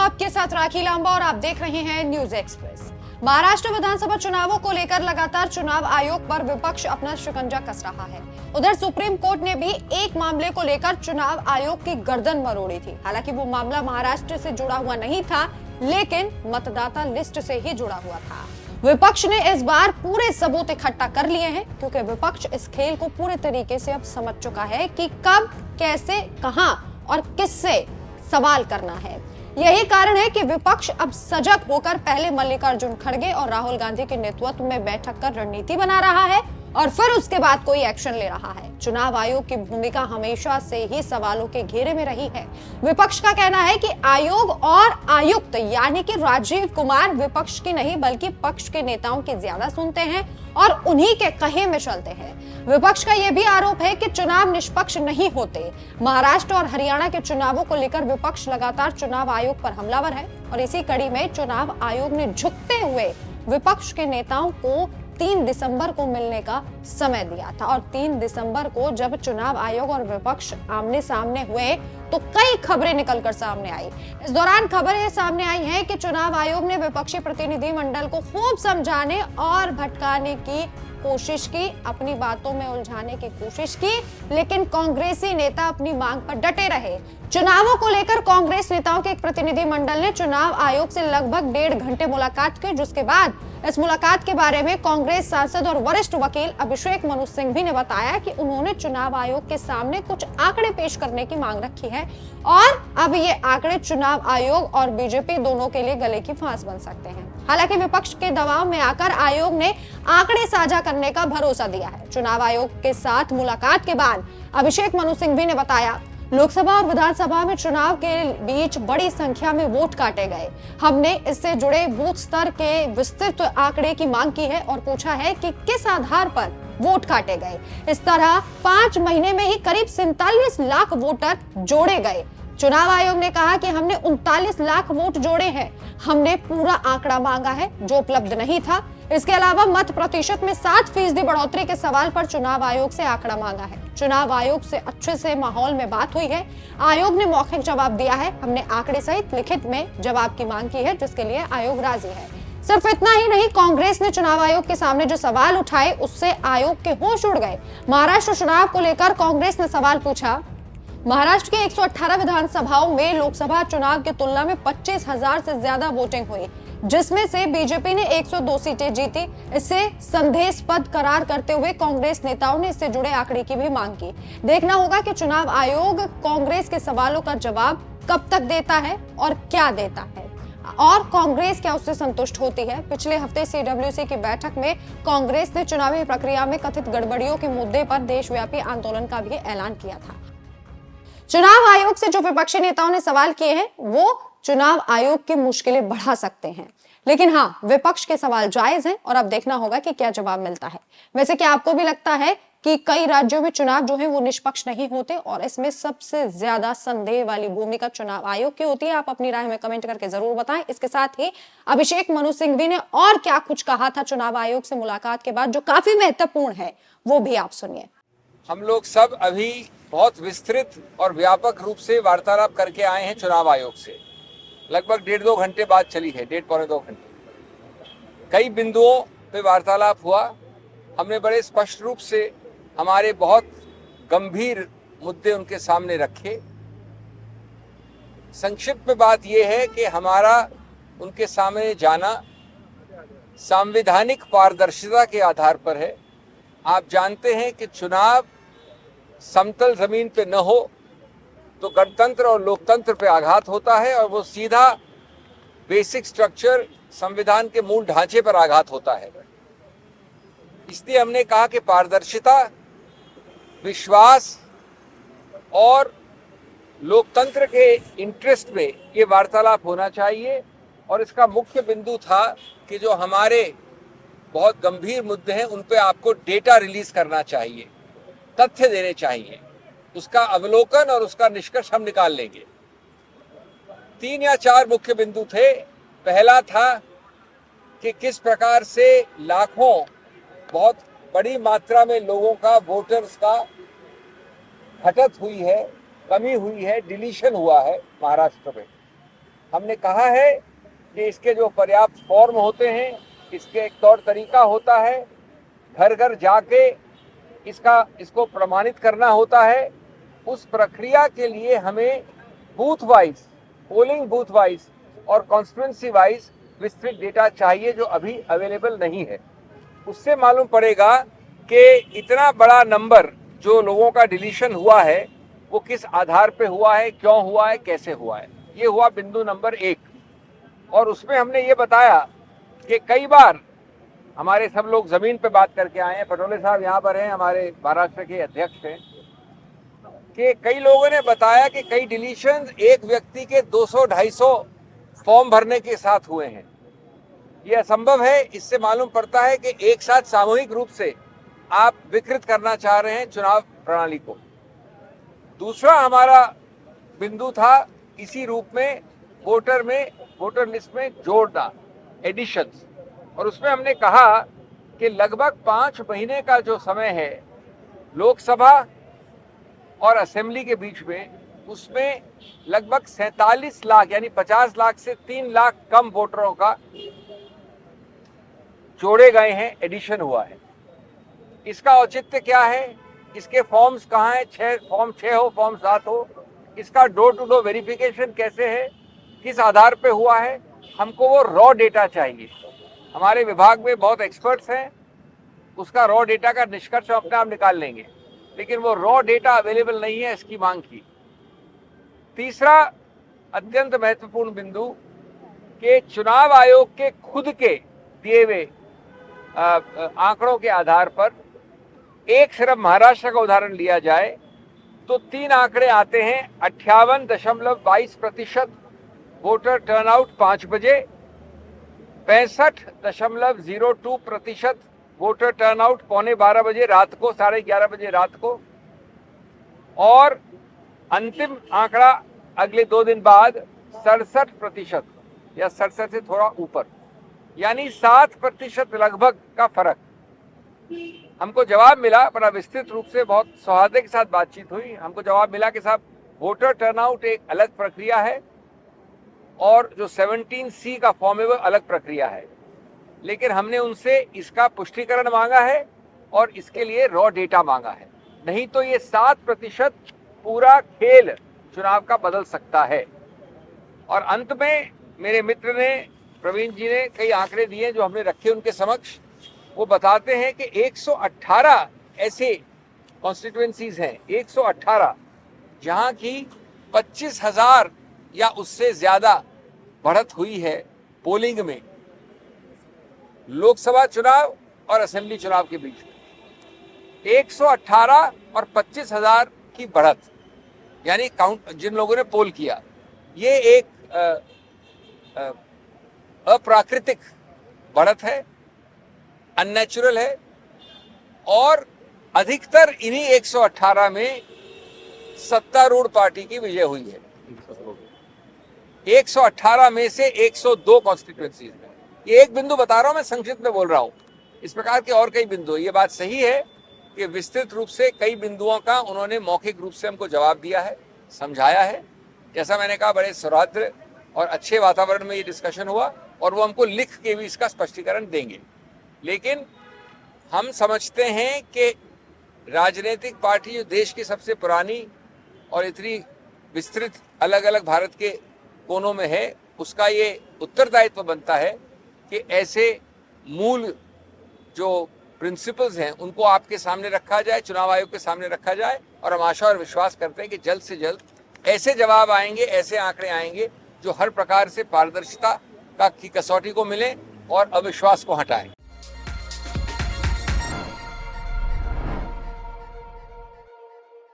आपके साथ राखी लांबा और आप देख रहे हैं न्यूज एक्सप्रेस। महाराष्ट्र विधानसभा चुनावों को लेकर लगातार चुनाव आयोग पर विपक्ष अपना शिकंजा कस रहा है। उधर सुप्रीम कोर्ट ने भी एक मामले को लेकर चुनाव आयोग की गर्दन मरोड़ी थी। हालांकि वो मामला महाराष्ट्र से जुड़ा हुआ नहीं था, लेकिन मतदाता लिस्ट से ही जुड़ा हुआ था। विपक्ष ने इस बार पूरे सबूत इकट्ठा कर लिए हैं, क्योंकि विपक्ष इस खेल को पूरे तरीके से अब समझ चुका है कि कब, कैसे, कहां और किससे सवाल करना है। यही कारण है कि विपक्ष अब सजग होकर पहले मल्लिकार्जुन खड़गे और राहुल गांधी के नेतृत्व में बैठक कर रणनीति बना रहा है और फिर उसके बाद कोई एक्शन ले रहा है। चुनाव आयोग की भूमिका हमेशा से ही सवालों के घेरे में रही है। विपक्ष का कहना है कि आयोग और आयुक्त यानी कि राजीव कुमार विपक्ष की नहीं बल्कि पक्ष के नेताओं की ज्यादा सुनते हैं और उन्हीं के कहे में चलते हैं। विपक्ष का यह भी आरोप है कि चुनाव निष्पक्ष नहीं होते। महाराष्ट्र और हरियाणा के चुनावों को लेकर विपक्ष लगातार चुनाव आयोग पर हमलावर है और इसी कड़ी में चुनाव आयोग ने झुकते हुए विपक्ष के नेताओं को 3 दिसंबर को मिलने का समय दिया था। और 3 दिसंबर को जब चुनाव आयोग और विपक्ष आमने सामने हुए तो कई खबरें निकलकर सामने आई। इस दौरान खबर ये सामने आई है कि चुनाव आयोग ने विपक्षी प्रतिनिधि मंडल को खूब समझाने और भटकाने की कोशिश की, अपनी बातों में उलझाने की कोशिश की, लेकिन कांग्रेसी नेता अपनी मांग पर डटे रहे। चुनावों को लेकर कांग्रेस नेताओं के एक प्रतिनिधि मंडल ने चुनाव आयोग से लगभग 1.5 घंटे मुलाकात की, जिसके बाद इस मुलाकात के बारे में कांग्रेस सांसद और वरिष्ठ वकील अभिषेक मनु सिंघवी ने बताया कि उन्होंने चुनाव आयोग के सामने कुछ आंकड़े पेश करने की मांग रखी है और अब ये आंकड़े चुनाव आयोग और बीजेपी दोनों के लिए गले की फांस बन सकते हैं। हालांकि विपक्ष के दबाव में आकर आयोग ने आंकड़े साझा करने का भरोसा दिया है। चुनाव आयोग के साथ मुलाकात के बाद अभिषेक मनु सिंघवी ने बताया, लोकसभा और विधानसभा में चुनाव के बीच बड़ी संख्या में वोट काटे गए। हमने इससे जुड़े बूथ स्तर के विस्तृत आंकड़े की मांग की है और पूछा है कि किस आधार पर वोट काटे गए। इस तरह 5 महीने में ही करीब 47 लाख वोटर जोड़े गए। चुनाव आयोग ने कहा कि हमने 39 लाख वोट जोड़े हैं। हमने पूरा आंकड़ा मांगा है जो उपलब्ध नहीं था। इसके अलावा मत प्रतिशत में 7% बढ़ोतरी के सवाल पर चुनाव आयोग से आंकड़ा मांगा है। चुनाव आयोग से अच्छे से माहौल में बात हुई है। आयोग ने मौखिक जवाब दिया है। हमने आंकड़े सहित लिखित में जवाब की मांग की है, जिसके लिए आयोग राजी है। सिर्फ इतना ही नहीं, कांग्रेस ने चुनाव आयोग के सामने जो सवाल उठाए उससे आयोग के होश उड़ गए। महाराष्ट्र चुनाव को लेकर कांग्रेस ने सवाल पूछा। महाराष्ट्र के 118 विधानसभाओं में लोकसभा चुनाव की तुलना में 25,000 से ज्यादा वोटिंग हुई, जिसमें से बीजेपी ने 102 सीटें जीती। इसे संदेहास्पद करार करते हुए कांग्रेस नेताओं ने इससे जुड़े आंकड़े की भी मांग की। देखना होगा कि चुनाव आयोग कांग्रेस के सवालों का जवाब कब तक देता है और क्या देता है और कांग्रेस क्या उससे संतुष्ट होती है। पिछले हफ्ते सीडब्ल्यूसी की बैठक में कांग्रेस ने चुनावी प्रक्रिया में कथित गड़बड़ियों के मुद्दे पर देशव्यापी आंदोलन का भी ऐलान किया था। चुनाव आयोग से जो विपक्षी नेताओं ने सवाल किए हैं वो चुनाव आयोग की मुश्किलें बढ़ा सकते हैं, लेकिन हाँ, विपक्ष के सवाल जायज हैं और अब देखना होगा कि क्या जवाब मिलता है। वैसे क्या आपको भी लगता है कि कई राज्यों में चुनाव जो है वो निष्पक्ष नहीं होते और इसमें सबसे ज्यादा संदेह वाली भूमिका चुनाव आयोग की होती है? आप अपनी राय में कमेंट करके जरूर बताएं। इसके साथ ही अभिषेक मनु सिंघवी ने और क्या कुछ कहा था चुनाव आयोग से मुलाकात के बाद, जो काफी महत्वपूर्ण है, वो भी आप सुनिए। हम लोग सब अभी बहुत विस्तृत और व्यापक रूप से वार्तालाप करके आए हैं चुनाव आयोग से। लगभग 1.5-2 घंटे बाद चली है, 1.5-पौने 2 घंटे। कई बिंदुओं पे वार्तालाप हुआ। हमने बड़े स्पष्ट रूप से हमारे बहुत गंभीर मुद्दे उनके सामने रखे। संक्षिप्त में बात यह है कि हमारा उनके सामने जाना संवैधानिक पारदर्शिता के आधार पर है। आप जानते हैं कि चुनाव समतल जमीन पे न हो तो गणतंत्र और लोकतंत्र पे आघात होता है और वो सीधा बेसिक स्ट्रक्चर संविधान के मूल ढांचे पर आघात होता है। इसलिए हमने कहा कि पारदर्शिता, विश्वास और लोकतंत्र के इंटरेस्ट में ये वार्तालाप होना चाहिए। और इसका मुख्य बिंदु था कि जो हमारे बहुत गंभीर मुद्दे हैं उन पे आपको डेटा रिलीज करना चाहिए, तथ्य देने चाहिए, उसका अवलोकन और उसका निष्कर्ष हम निकाल लेंगे। 3 या 4 मुख्य बिंदु थे। पहला था कि किस प्रकार से लाखों, बहुत बड़ी मात्रा में लोगों का, वोटर्स का घटत हुई है, कमी हुई है, डिलीशन हुआ है महाराष्ट्र में। हमने कहा है कि इसके जो पर्याप्त फॉर्म होते हैं, इसके एक तौर तरीका होता है, घर घर जाके इसको प्रमाणित करना होता है। उस प्रक्रिया के लिए हमें booth wise, polling booth wise और कॉन्स्टिट्यूंसी वाइज विस्तृत डेटा चाहिए, जो अभी अवेलेबल नहीं है। उससे मालूम पड़ेगा कि इतना बड़ा नंबर जो लोगों का डिलीशन हुआ है वो किस आधार पे हुआ है, क्यों हुआ है, कैसे हुआ है। ये हुआ बिंदु नंबर 1। और उसमें हमने ये बताया कि कई बार हमारे सब लोग जमीन पे बात करके आए हैं, पटोले साहब यहाँ पर हैं, हमारे महाराष्ट्र के अध्यक्ष हैं, कि कई लोगों ने बताया कि कई डिलीशन एक व्यक्ति के 200-250 फॉर्म भरने के साथ हुए हैं। ये असंभव है। इससे मालूम पड़ता है कि एक साथ सामूहिक रूप से आप विकृत करना चाह रहे हैं चुनाव प्रणाली को। दूसरा हमारा बिंदु था इसी रूप में वोटर लिस्ट में जोड़ना, एडिशंस, और उसमें हमने कहा कि लगभग 5 महीने का जो समय है लोकसभा और असेंबली के बीच में, उसमें लगभग 47 लाख यानी 50 लाख से 3 लाख कम वोटरों का जोड़े गए हैं, एडिशन हुआ है। इसका औचित्य क्या है? इसके फॉर्म्स कहाँ हैं? फॉर्म 6 हो, फॉर्म 7 हो। इसका डोर टू डोर वेरिफिकेशन कैसे है, किस आधार पे हुआ है? हमको वो रॉ डेटा चाहिए। हमारे विभाग में बहुत एक्सपर्ट्स हैं, उसका रॉ डेटा का निष्कर्ष हम अपने आप निकाल लेंगे, लेकिन वो रॉ डेटा अवेलेबल नहीं है, इसकी मांग की। तीसरा अत्यंत महत्वपूर्ण बिंदु कि चुनाव आयोग के खुद के दिए हुए आंकड़ों के आधार पर एक सिर्फ महाराष्ट्र का उदाहरण लिया जाए तो 3 आंकड़े आते हैं। 58.22% वोटर टर्नआउट 5 बजे, 65.02% वोटर टर्नआउट 11:15 बजे रात को, 11:30 बजे रात को, और अंतिम आंकड़ा अगले 2 दिन बाद 67% या 67 से थोड़ा ऊपर, यानी 7% लगभग का फर्क। हमको जवाब मिला, बड़ा विस्तृत रूप से बहुत सौहार्द के साथ बातचीत हुई। हमको जवाब मिला कि साहब वोटर टर्नआउट एक अलग प्रक्रिया है और जो 17C का फॉर्म है वो अलग प्रक्रिया है, लेकिन हमने उनसे इसका पुष्टिकरण मांगा है और इसके लिए रॉ डेटा मांगा है। नहीं तो ये 7% पूरा खेल चुनाव का बदल सकता है। और अंत में मेरे मित्र ने, प्रवीण जी ने कई आंकड़े दिए जो हमने रखे उनके समक्ष। वो बताते हैं कि 118 ऐसे कॉन्स्टिट्यूएंसीज हैं, 118, जहां की 25,000 या उससे ज्यादा बढ़त हुई है पोलिंग में, लोकसभा चुनाव और असेंबली चुनाव के बीच में 118 और 25,000 की बढ़त, यानी काउंट जिन लोगों ने पोल किया। ये एक अप्राकृतिक बढ़त है, अननेचुरल है, और अधिकतर इन्हीं 118 में सत्तारूढ़ पार्टी की विजय हुई है। 118 में से 102 कॉन्स्टिट्यूएंसीज में। ये एक बिंदु बता रहा हूं, मैं संक्षिप्त में बोल रहा हूं। इस प्रकार के और कई बिंदु। ये बात सही है कि विस्तृत रूप से कई बिंदुओं का उन्होंने मौखिक रूप से हमको जवाब दिया है, समझाया है। जैसा मैंने कहा, बड़े सौहार्द और अच्छे वातावरण में ये डिस्कशन हुआ, और वो हमको लिख के भी इसका स्पष्टीकरण देंगे। लेकिन हम समझते हैं कि राजनीतिक पार्टी जो देश की सबसे पुरानी और इतनी विस्तृत अलग अलग भारत के कोनों में है, उसका ये उत्तरदायित्व बनता है कि ऐसे मूल जो प्रिंसिपल्स हैं उनको आपके सामने रखा जाए, चुनाव आयोग के सामने रखा जाए। और हम आशा और विश्वास करते हैं कि जल्द से जल्द ऐसे जवाब आएंगे, ऐसे आंकड़े आएंगे जो हर प्रकार से पारदर्शिता की कसौटी को मिले और अविश्वास को हटाएं।